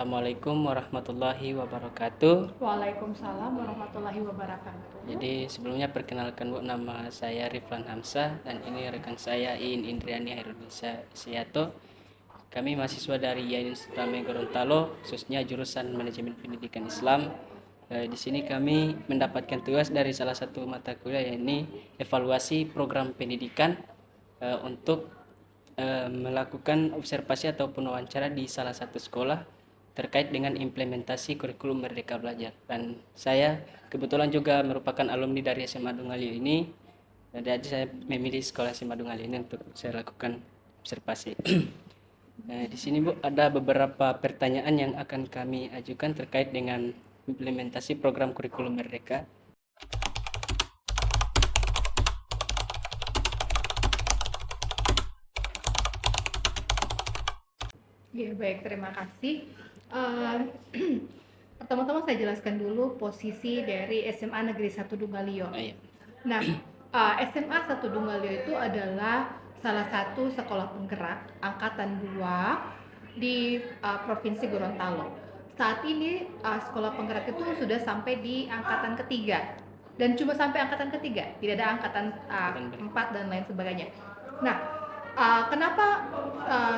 Assalamualaikum warahmatullahi wabarakatuh. Waalaikumsalam warahmatullahi wabarakatuh. Jadi sebelumnya perkenalkan Bu, nama saya Riflan Hamzah dan ini rekan saya Iin Indriani Hairunisa Siato. Kami mahasiswa dari YAIN Sultame Gorontalo, khususnya jurusan Manajemen Pendidikan Islam. Di sini kami mendapatkan tugas dari salah satu mata kuliah, yakni evaluasi program pendidikan untuk melakukan observasi ataupun wawancara di salah satu sekolah terkait dengan implementasi kurikulum Merdeka Belajar. Dan saya kebetulan juga merupakan alumni dari SMA Dungalil ini, jadi saya memilih sekolah SMA Dungalil ini untuk saya lakukan observasi. Di sini Bu, ada beberapa pertanyaan yang akan kami ajukan terkait dengan implementasi program kurikulum Merdeka. Ya, baik, terima kasih. Pertama-tama saya jelaskan dulu posisi dari SMA Negeri 1 Dungalio. Iya. Nah, SMA 1 Dungalio itu adalah salah satu sekolah penggerak angkatan 2 di Provinsi Gorontalo. Saat ini sekolah penggerak itu sudah sampai di angkatan ketiga dan cuma sampai angkatan ketiga, tidak ada angkatan 4 dan lain sebagainya. Nah, kenapa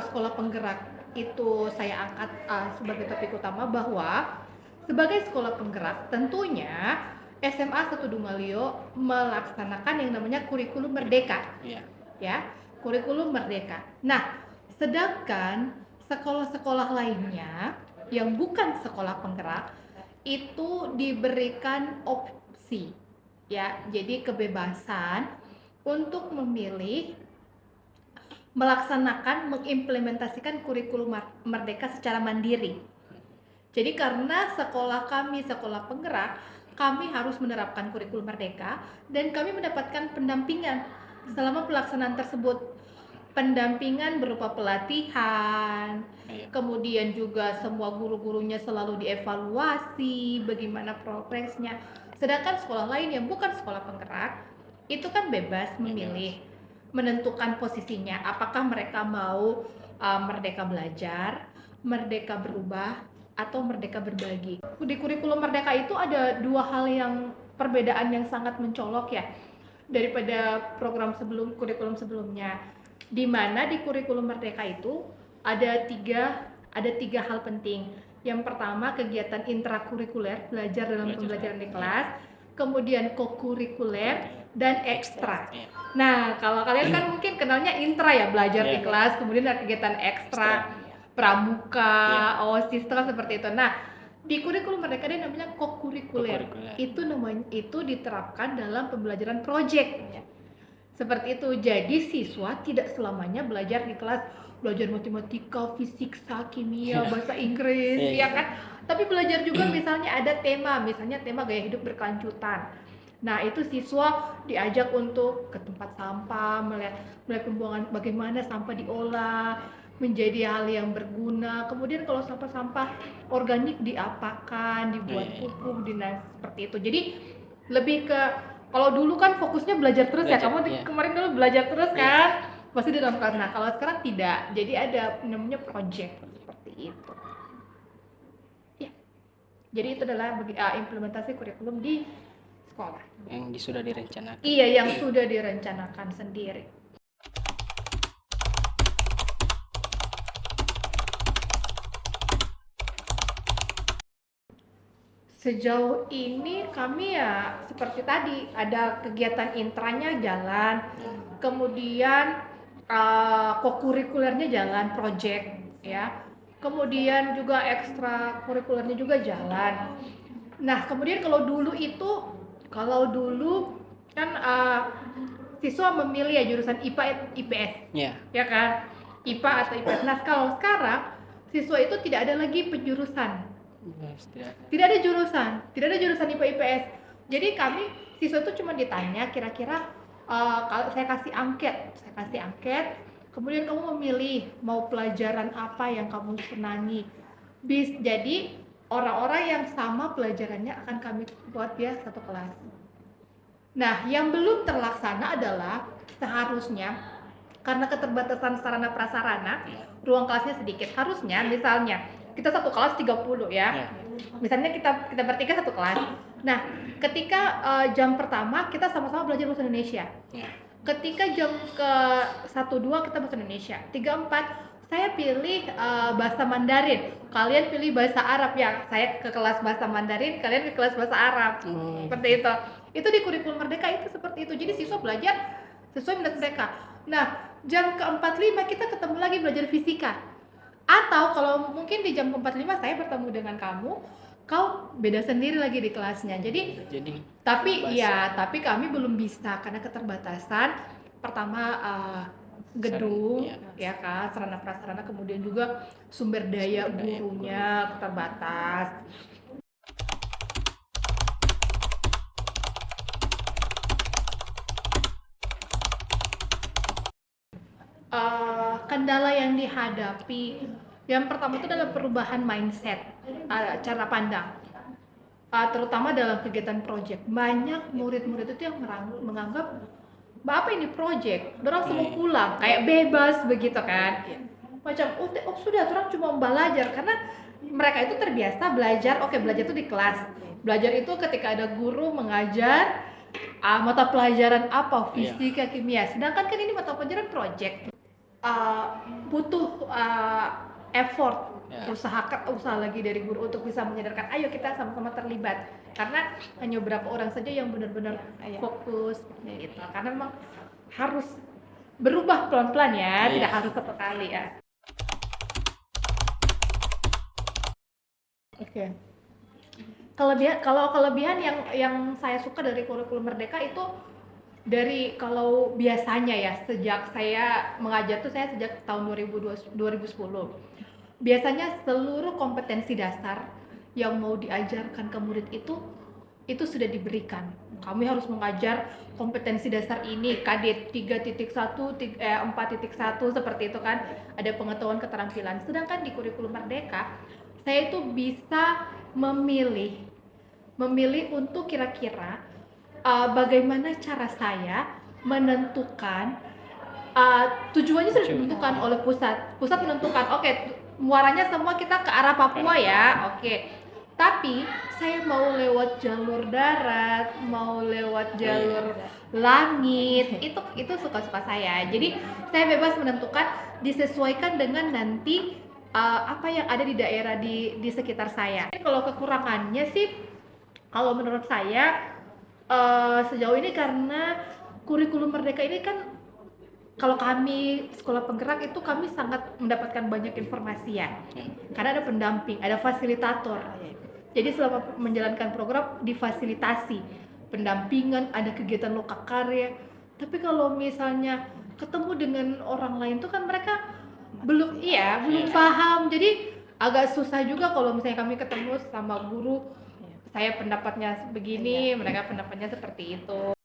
sekolah penggerak itu saya angkat sebagai topik utama, bahwa sebagai sekolah penggerak tentunya SMA 1 Dungalio melaksanakan yang namanya kurikulum merdeka. Iya. Ya, kurikulum merdeka. Nah, sedangkan sekolah-sekolah lainnya yang bukan sekolah penggerak itu diberikan opsi, ya, jadi kebebasan untuk memilih melaksanakan, mengimplementasikan kurikulum merdeka secara mandiri. Jadi karena sekolah kami sekolah penggerak, kami harus menerapkan kurikulum merdeka dan kami mendapatkan pendampingan selama pelaksanaan tersebut. Pendampingan berupa pelatihan, kemudian juga semua guru-gurunya selalu dievaluasi bagaimana progresnya. Sedangkan sekolah lain yang bukan sekolah penggerak itu kan bebas memilih, menentukan posisinya, apakah mereka mau merdeka belajar, merdeka berubah, atau merdeka berbagi. Di kurikulum merdeka itu ada dua hal yang perbedaan yang sangat mencolok ya daripada kurikulum sebelumnya, di mana di kurikulum merdeka itu ada tiga hal penting. Yang pertama, kegiatan intrakurikuler, belajar dalam pembelajaran di kelas, kemudian kokurikuler dan ekstra. Nah, kalau kalian kan mungkin kenalnya intra ya, belajar di kelas, kemudian ada kegiatan ekstra, pramuka, OSIS, seperti itu. Nah, di kurikulum merdeka dia namanya kokurikuler. Itu diterapkan dalam pembelajaran project. Seperti itu. Jadi siswa tidak selamanya belajar di kelas, belajar matematika, fisika, kimia, bahasa Inggris, ya kan? Tapi belajar juga misalnya ada tema, gaya hidup berkelanjutan. Nah, itu siswa diajak untuk ke tempat sampah, melihat pembuangan, bagaimana sampah diolah menjadi hal yang berguna. Kemudian kalau sampah-sampah organik diapakan, dibuat pupuk, seperti itu. Jadi lebih ke, kalau dulu kan fokusnya belajar terus ya, kamu kemarin dulu belajar terus kan, pasti di dalam kelas. Nah, kalau sekarang tidak, jadi ada namanya project seperti itu. Ya, jadi itu adalah implementasi kurikulum di sekolah. Yang sudah direncanakan. Iya, yang sudah direncanakan sendiri. Sejauh ini kami ya seperti tadi, ada kegiatan intranya jalan, kemudian kokurikulernya jalan, project ya, kemudian juga ekstra kurikulernya juga jalan. Nah, kemudian kalau dulu kan siswa memilih ya jurusan IPA IPS, ya kan, IPA atau IPS. Nah, kalau sekarang siswa itu tidak ada lagi penjurusan. Tidak ada jurusan IPA IPS. Jadi kami siswa itu cuma ditanya kira-kira, kalau saya kasih angket, kemudian kamu memilih mau pelajaran apa yang kamu senangi. Jadi orang-orang yang sama pelajarannya akan kami buat dia satu kelas. Nah, yang belum terlaksana adalah seharusnya karena keterbatasan sarana prasarana, ruang kelasnya sedikit. Harusnya misalnya kita satu kelas 30 ya. Ya. Misalnya kita bertiga satu kelas. Nah, ketika jam pertama kita sama-sama belajar bahasa Indonesia. Ya. Ketika jam ke 1-2 kita bahasa Indonesia. 3-4 saya pilih bahasa Mandarin. Kalian pilih bahasa Arab ya. Saya ke kelas bahasa Mandarin, kalian ke kelas bahasa Arab. Seperti itu. Itu di kurikulum Merdeka itu seperti itu. Jadi siswa belajar sesuai minat mereka. Nah, jam ke-45 kita ketemu lagi belajar fisika. Atau kalau mungkin di jam ke-45 saya bertemu dengan kamu, kau beda sendiri lagi di kelasnya. Jadi tapi kami belum bisa karena keterbatasan. Pertama gedung, ya kan, sarana prasarana, kemudian juga sumber daya gurunya terbatas. Kendala yang dihadapi yang pertama itu adalah perubahan mindset, cara pandang, terutama dalam kegiatan project. Banyak murid-murid itu yang menganggap apa ini project, orang semua pulang kayak bebas begitu kan, macam sudah orang cuma belajar karena mereka itu terbiasa belajar. Belajar itu di kelas, belajar itu ketika ada guru mengajar mata pelajaran apa, fisika, kimia. Sedangkan kan ini mata pelajaran project, butuh effort, usaha lagi dari guru untuk bisa menyadarkan, ayo kita sama-sama terlibat, karena hanya beberapa orang saja yang benar-benar fokus gitu. Karena memang harus berubah pelan-pelan ya, tidak harus satu kali ya. Kelebihan yang saya suka dari kurikulum Merdeka itu, dari kalau biasanya ya, sejak saya mengajar tuh saya sejak tahun 2010. Biasanya seluruh kompetensi dasar yang mau diajarkan ke murid itu sudah diberikan. Kami harus mengajar kompetensi dasar ini, KD 3.1, 4.1 seperti itu kan. Ada pengetahuan keterampilan. Sedangkan di kurikulum Merdeka, saya itu bisa memilih untuk kira-kira bagaimana cara saya menentukan, tujuannya sudah ditentukan oleh pusat menentukan, muaranya semua kita ke arah Papua ya, tapi saya mau lewat jalur darat, mau lewat jalur langit, itu suka-suka saya. Jadi saya bebas menentukan, disesuaikan dengan nanti apa yang ada di daerah di sekitar saya. Kalau kekurangannya sih, kalau menurut saya sejauh ini, karena kurikulum Merdeka ini kan, kalau kami sekolah penggerak itu kami sangat mendapatkan banyak informasi ya, karena ada pendamping, ada fasilitator. Jadi selama menjalankan program difasilitasi, pendampingan, ada kegiatan lokakarya. Tapi kalau misalnya ketemu dengan orang lain tuh kan mereka belum paham, jadi agak susah juga kalau misalnya kami ketemu sama guru, saya pendapatnya begini, mereka pendapatnya seperti itu.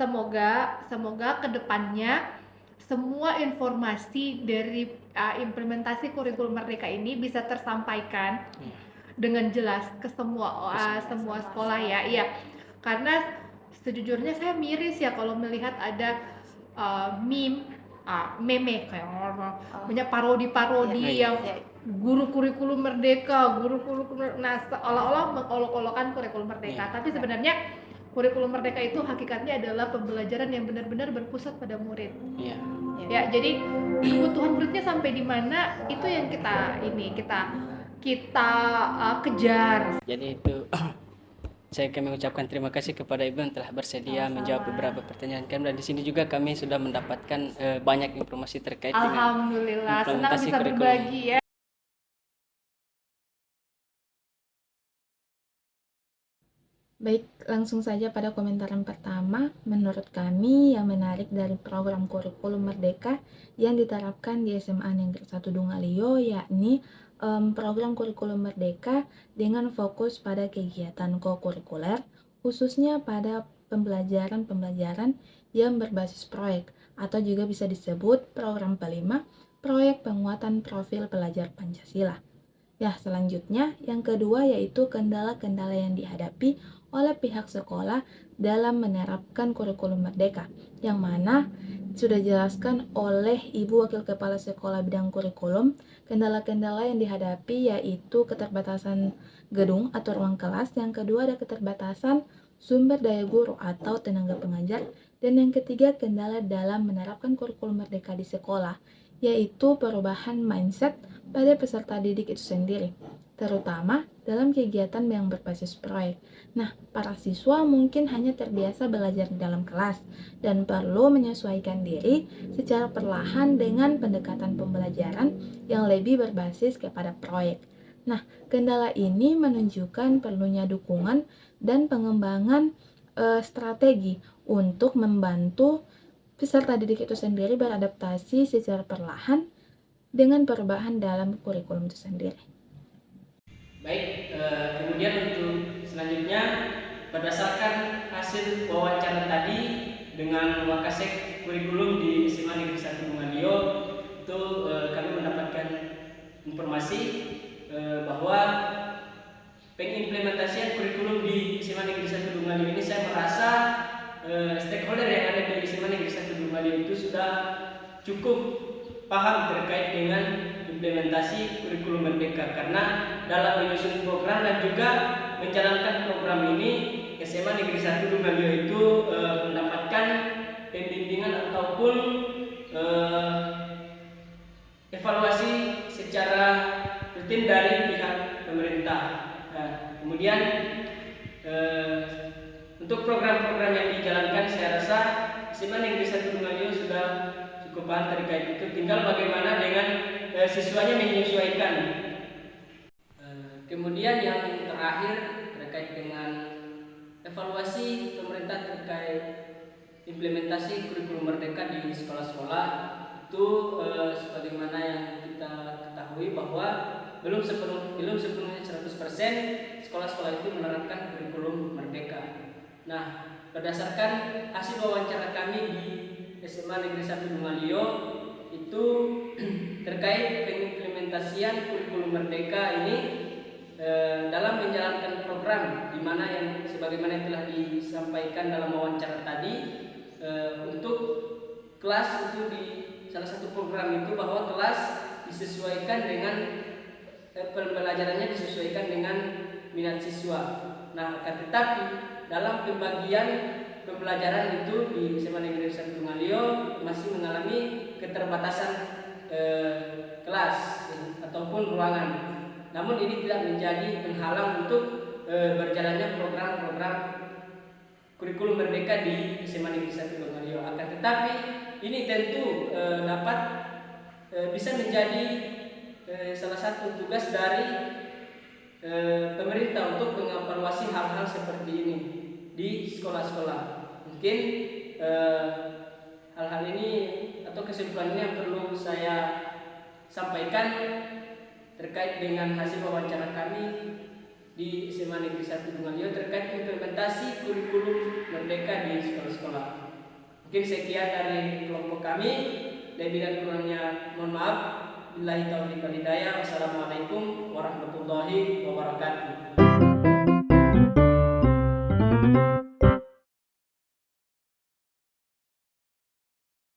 Semoga kedepannya semua informasi dari implementasi kurikulum Merdeka ini bisa tersampaikan dengan jelas ke semua sekolah ya. Iya, karena sejujurnya saya miris ya kalau melihat ada meme kayak banyak parodi yang guru kurikulum Merdeka, nah seolah-olah mengolok-olokkan kurikulum Merdeka. Tapi sebenarnya kurikulum Merdeka itu hakikatnya adalah pembelajaran yang benar-benar berpusat pada murid. Ya, jadi kebutuhan muridnya sampai di mana itu yang kita kejar. Jadi itu saya kami mengucapkan terima kasih kepada Ibu yang telah bersedia menjawab beberapa pertanyaan kami, dan di sini juga kami sudah mendapatkan banyak informasi terkait dengan Alhamdulillah, senang implementasi bisa kurikulum. berbagi ya. Baik, langsung saja pada komentar yang pertama. Menurut kami yang menarik dari program kurikulum Merdeka yang diterapkan di SMA Negeri 1 Dungalio, yakni program kurikulum Merdeka dengan fokus pada kegiatan kokurikuler, khususnya pada pembelajaran yang berbasis proyek, atau juga bisa disebut program P5, proyek penguatan profil pelajar Pancasila. Ya, selanjutnya yang kedua yaitu kendala-kendala yang dihadapi oleh pihak sekolah dalam menerapkan kurikulum merdeka, yang mana sudah dijelaskan oleh Ibu Wakil Kepala Sekolah Bidang Kurikulum. Kendala-kendala yang dihadapi yaitu keterbatasan gedung atau ruang kelas, yang kedua ada keterbatasan sumber daya guru atau tenaga pengajar, dan yang ketiga kendala dalam menerapkan kurikulum merdeka di sekolah, yaitu perubahan mindset pada peserta didik itu sendiri, terutama dalam kegiatan yang berbasis proyek. Nah, para siswa mungkin hanya terbiasa belajar di dalam kelas dan perlu menyesuaikan diri secara perlahan dengan pendekatan pembelajaran yang lebih berbasis kepada proyek. Nah, kendala ini menunjukkan perlunya dukungan dan pengembangan strategi untuk membantu peserta didik itu sendiri beradaptasi secara perlahan dengan perubahan dalam kurikulum itu sendiri. Baik, kemudian untuk selanjutnya berdasarkan hasil wawancara tadi dengan Wakasek kurikulum di SMA Negeri 1 Dungalio, itu kami mendapatkan informasi bahwa pengimplementasian kurikulum di SMA Negeri 1 Dungalio ini, saya merasa stakeholder yang ada di SMA Negeri 1 Dungalio itu sudah cukup paham terkait dengan implementasi kurikulum merdeka, karena dalam menyusun program dan juga menjalankan program ini, SMA Negeri 1 Dungalio itu mendapatkan pembimbingan ataupun evaluasi secara rutin dari pihak pemerintah. Kemudian untuk program-program yang dijalankan, saya rasa SMA Negeri 1 Dungalio sudah cukup paham terkait itu. Tinggal bagaimana dengan siswanya menyesuaikan. Kemudian yang terakhir terkait dengan evaluasi pemerintah terkait implementasi kurikulum merdeka di sekolah-sekolah, itu sebagaimana yang kita ketahui bahwa belum sepenuhnya 100% sekolah-sekolah itu menerapkan kurikulum merdeka. Nah, berdasarkan hasil wawancara kami di SMA Negeri 1 Dungalio itu terkait pengimplementasian kurikulum merdeka ini dalam menjalankan program, di mana yang sebagaimana yang telah disampaikan dalam wawancara tadi, untuk kelas itu di salah satu program itu bahwa kelas disesuaikan dengan pembelajarannya disesuaikan dengan minat siswa. Nah, akan tetapi dalam pembagian pembelajaran itu di SMA Negeri 1 Dungalio masih mengalami keterbatasan kelas ataupun ruangan. Namun ini tidak menjadi penghalang untuk berjalannya program-program kurikulum merdeka di SMA Negeri 1 Dungalio. Akan tetapi ini tentu dapat bisa menjadi salah satu tugas dari pemerintah untuk mengevaluasi hal-hal seperti ini di sekolah-sekolah. Mungkin hal-hal ini atau kesimpulan ini yang perlu saya sampaikan terkait dengan hasil wawancara kami di SMA Negeri 1 Dungalio terkait implementasi kurikulum merdeka di sekolah-sekolah. Mungkin sekian dari kelompok kami. Lebih dan kurangnya mohon maaf. Billahi taufiq wal hidayah. Wassalamualaikum warahmatullahi wabarakatuh.